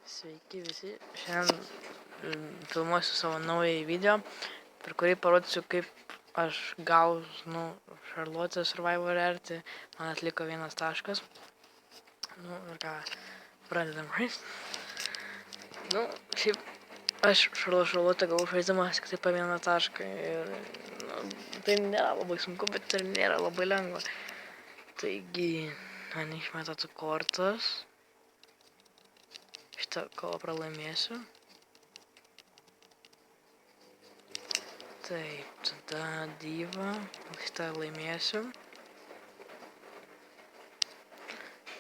Sveiki visi, šiandien filmuosiu savo naują video, per kurį parodysiu, kaip aš gaunu Charlotte Survivor RT, man atliko 1 taškas. Ir ką, pradedam žaist. Šiaip aš Charlotte gavau žaisdamas tik tai po 1 tašką ir tai nėra labai sunku, bet ir nėra labai lengva. Taigi, man išmeta tų kortas. Šitą kovą pralaimėsiu. Taip, tada dyva, šitą laimėsiu.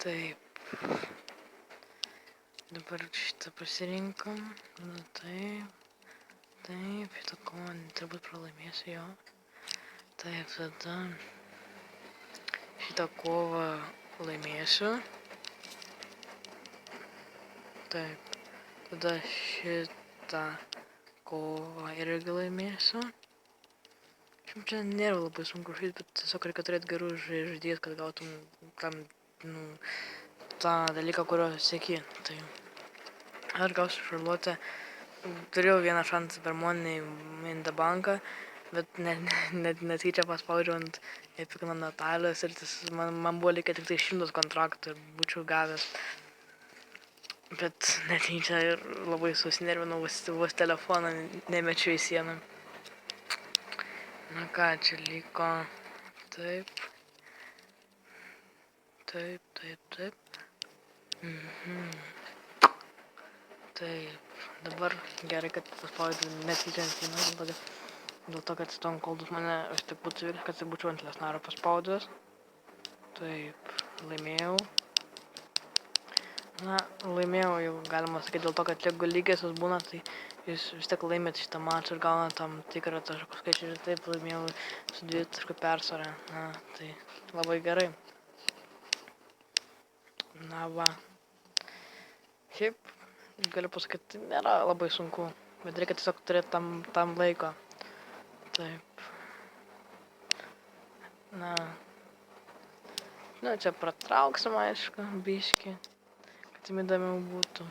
Taip. Dabar šitą pasirinkom. Taip, šitą kovą turbūt pralaimėsiu jo. Taip, tada šitą kovą laimėsiu. Taip, tada šitą kovą irgi laimėsiu. Čia nėra labai sunku žaisti, bet tiesiog reikia turėti gerų žaidėjus, kad gautum tą dalyką, kurio sieki. Tai aš gausiu Charlotte. Turėjau 1 šansą per Money in the Banką, bet netyčia paspaudžiau ant Epicno Natalijos ir man buvo likę tik tai 100 kontraktų ir būčiau gavęs. Bet netyčia ir labai susinervinau, vos telefoną nemečiau į sieną. Na ką, čia liko taip. Taip, dabar gerai, kad paspaudžiu netyčia ant sienos, dėl to, kad Stone Cold'us mane vis tik būtų vilkęs, kad tai būčiau ant Lesnaro paspaudęs. Taip, laimėjau. Na, laimėjau jau, galima sakyti, dėl to, kad jeigu lygiosios būna, tai jūs vis tiek laimėt šitą mačą ir gauna tam tikrą taškų skaičių ir taip laimėjau su 2 taškų persvara. Na, tai labai gerai. Na va. Šiaip, galiu pasakyti, tai nėra labai sunku, bet reikia tiesiog turėti tam laiko. Taip. Na, čia pratrauksim, aišku, biškį. Kad įdomiau būtų.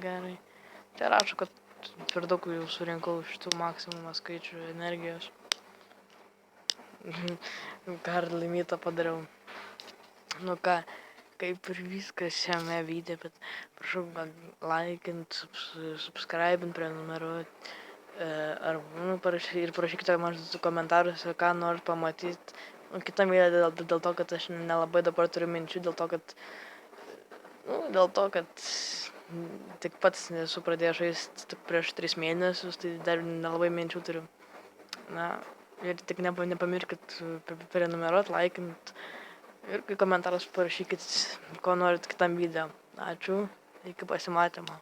Gerai. Čia rašo, kad per daug jau surinkau šitų maksimumą skaičių energijos. Gar limitą padariau. Nu ką, kaip ir viskas šiame video, bet prašau laikint, subscribint, prenumeruoti. Parašykite man komentaruose, ką norit pamatyti. Kitą video dėl to, kad aš nelabai dabar turiu minčių, dėl to, kad tik pats nesu pradėjęs žaisti tik prieš 3 mėnesius, tai dar nelabai minčių turiu. Na, ir tik nepamirškit prenumeruoti, laikint ir komentarus parašykit, ko norit kitam video. Ačiū, iki pasimatymo.